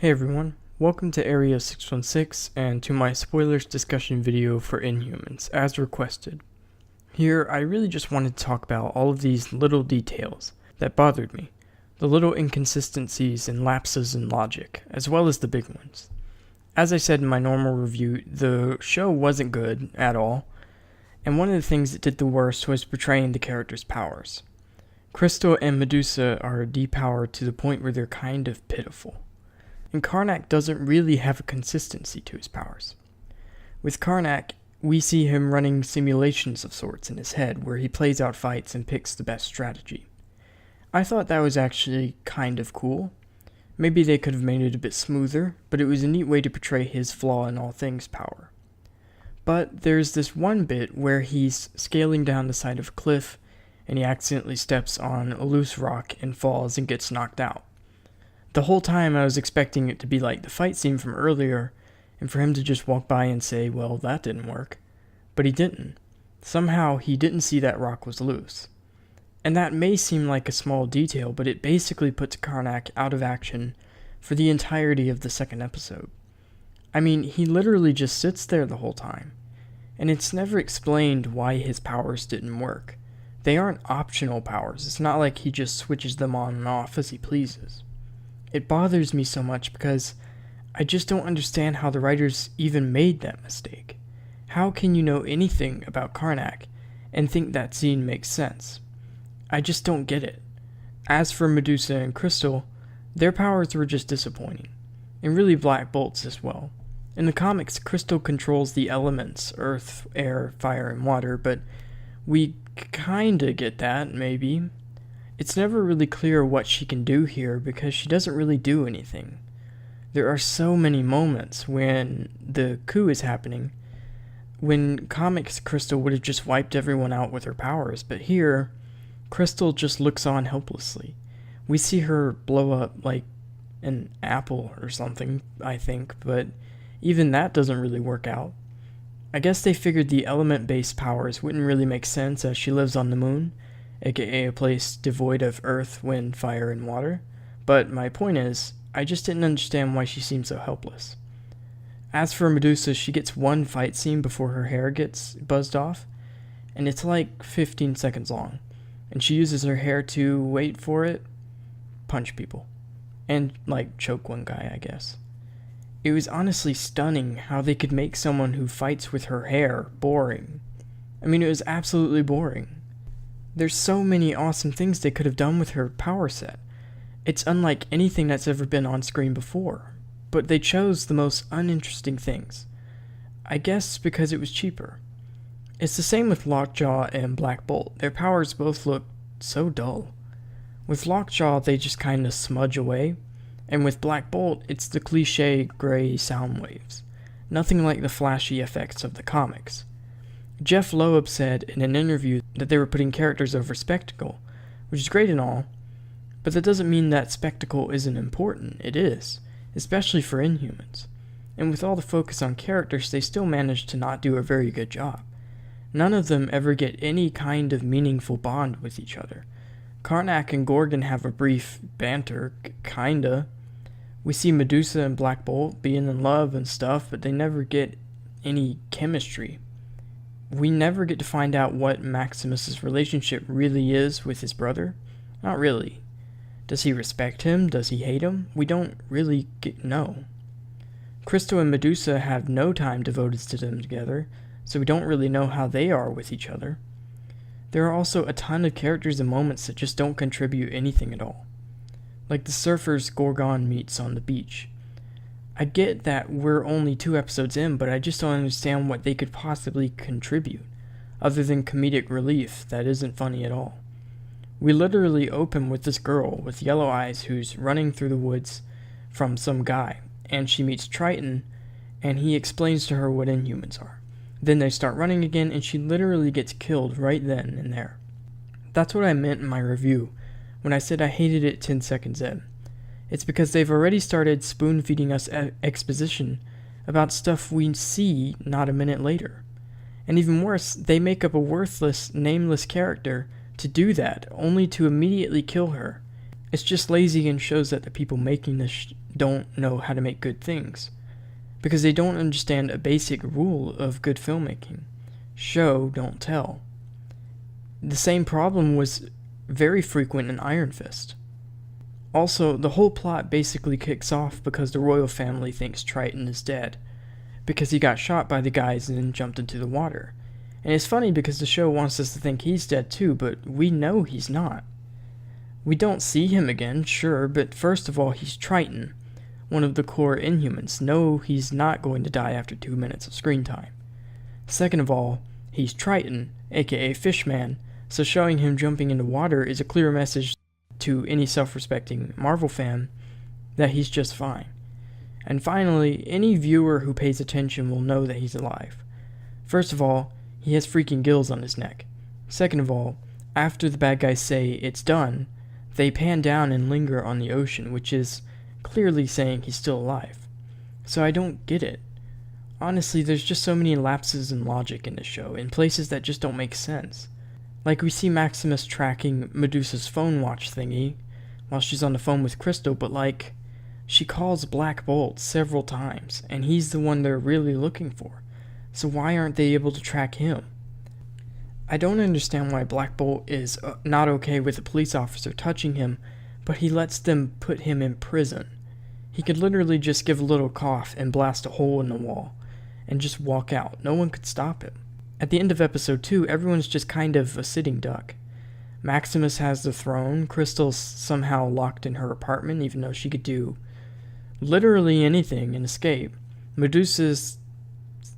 Hey everyone, welcome to Area 616 and to my spoilers discussion video for Inhumans, as requested. Here, I really just wanted to talk about all of these little details that bothered me, the little inconsistencies and lapses in logic, as well as the big ones. As I said in my normal review, the show wasn't good at all, and one of the things that did the worst was portraying the characters' powers. Crystal and Medusa are depowered to the point where they're kind of pitiful. And Karnak doesn't really have a consistency to his powers. With Karnak, we see him running simulations of sorts in his head where he plays out fights and picks the best strategy. I thought that was actually kind of cool. Maybe they could have made it a bit smoother, but it was a neat way to portray his flaw in all things power. But there's this one bit where he's scaling down the side of a cliff and he accidentally steps on a loose rock and falls and gets knocked out. The whole time I was expecting it to be like the fight scene from earlier, and for him to just walk by and say, well, that didn't work. But he didn't. Somehow he didn't see that rock was loose. And that may seem like a small detail, but it basically puts Karnak out of action for the entirety of the second episode. I mean, he literally just sits there the whole time. And it's never explained why his powers didn't work. They aren't optional powers. It's not like he just switches them on and off as he pleases. It bothers me so much because I just don't understand how the writers even made that mistake. How can you know anything about Karnak and think that scene makes sense? I just don't get it. As for Medusa and Crystal, their powers were just disappointing, and really Black Bolt's as well. In the comics, Crystal controls the elements, earth, air, fire, and water, but we kinda get that, maybe. It's never really clear what she can do here because she doesn't really do anything. There are so many moments when the coup is happening, when comics Crystal would have just wiped everyone out with her powers, but here, Crystal just looks on helplessly. We see her blow up like an apple or something, I think, but even that doesn't really work out. I guess they figured the element-based powers wouldn't really make sense as she lives on the moon, aka a place devoid of earth, wind, fire, and water. But my point is, I just didn't understand why she seemed so helpless. As for Medusa, she gets one fight scene before her hair gets buzzed off, and it's like 15 seconds long, and she uses her hair to, wait for it, punch people. And, like, choke one guy, I guess. It was honestly stunning how they could make someone who fights with her hair boring. I mean, it was absolutely boring. There's so many awesome things they could have done with her power set. It's unlike anything that's ever been on screen before, but they chose the most uninteresting things. I guess because it was cheaper. It's the same with Lockjaw and Black Bolt. Their powers both look so dull. With Lockjaw, they just kinda smudge away, and with Black Bolt, it's the cliche gray sound waves. Nothing like the flashy effects of the comics. Jeff Loeb said in an interview that they were putting characters over spectacle, which is great and all, but that doesn't mean that spectacle isn't important. It is, especially for Inhumans. And with all the focus on characters, they still manage to not do a very good job. None of them ever get any kind of meaningful bond with each other. Karnak and Gorgon have a brief banter, kinda. We see Medusa and Black Bolt being in love and stuff, but they never get any chemistry. We never get to find out what Maximus's relationship really is with his brother. Not really. Does he respect him? Does he hate him? We don't really know. Crystal and Medusa have no time devoted to them together, so we don't really know how they are with each other. There are also a ton of characters and moments that just don't contribute anything at all. Like the surfers Gorgon meets on the beach. I get that we're only 2 episodes in, but I just don't understand what they could possibly contribute, other than comedic relief that isn't funny at all. We literally open with this girl with yellow eyes who's running through the woods from some guy, and she meets Triton, and he explains to her what Inhumans are. Then they start running again, and she literally gets killed right then and there. That's what I meant in my review, when I said I hated it 10 seconds in. It's because they've already started spoon-feeding us exposition about stuff we see not a minute later. And even worse, they make up a worthless, nameless character to do that, only to immediately kill her. It's just lazy and shows that the people making this don't know how to make good things, because they don't understand a basic rule of good filmmaking: show, don't tell. The same problem was very frequent in Iron Fist. Also, the whole plot basically kicks off because the royal family thinks Triton is dead, because he got shot by the guys and then jumped into the water. And it's funny because the show wants us to think he's dead too, but we know he's not. We don't see him again, sure, but first of all, he's Triton, one of the core Inhumans. No, he's not going to die after 2 minutes of screen time. Second of all, he's Triton, aka Fishman, so showing him jumping into water is a clear message to any self-respecting Marvel fan that he's just fine. And finally, any viewer who pays attention will know that he's alive. First of all, he has freaking gills on his neck. Second of all, after the bad guys say it's done, they pan down and linger on the ocean, which is clearly saying he's still alive. So I don't get it. Honestly, there's just so many lapses in logic in this show, in places that just don't make sense. Like, we see Maximus tracking Medusa's phone watch thingy while she's on the phone with Crystal, but like, she calls Black Bolt several times, and he's the one they're really looking for. So why aren't they able to track him? I don't understand why Black Bolt is not okay with a police officer touching him, but he lets them put him in prison. He could literally just give a little cough and blast a hole in the wall, and just walk out. No one could stop him. At the end of episode 2, everyone's just kind of a sitting duck. Maximus has the throne, Crystal's somehow locked in her apartment, even though she could do literally anything and escape. Medusa's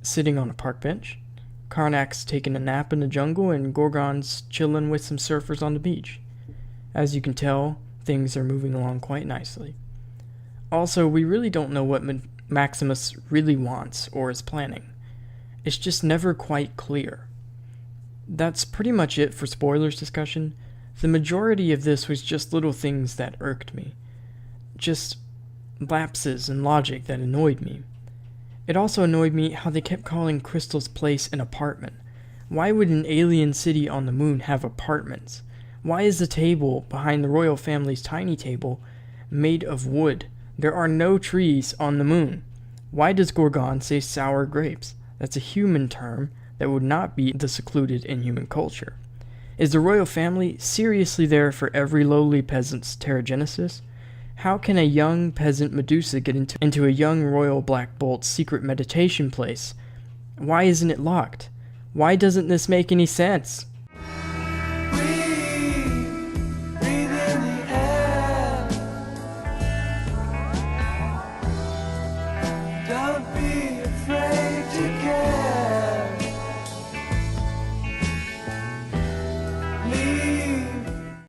sitting on a park bench. Karnak's taking a nap in the jungle, and Gorgon's chilling with some surfers on the beach. As you can tell, things are moving along quite nicely. Also, we really don't know what Maximus really wants or is planning. It's just never quite clear. That's pretty much it for spoilers discussion. The majority of this was just little things that irked me. Just lapses in logic that annoyed me. It also annoyed me how they kept calling Crystal's place an apartment. Why would an alien city on the moon have apartments? Why is the table behind the royal family's tiny table made of wood? There are no trees on the moon. Why does Gorgon say sour grapes? That's a human term that would not be the secluded Inhuman culture. Is the royal family seriously there for every lowly peasant's pterogenesis? How can a young peasant Medusa get into a young royal Black Bolt's secret meditation place? Why isn't it locked? Why doesn't this make any sense? Breathe in the air. Don't be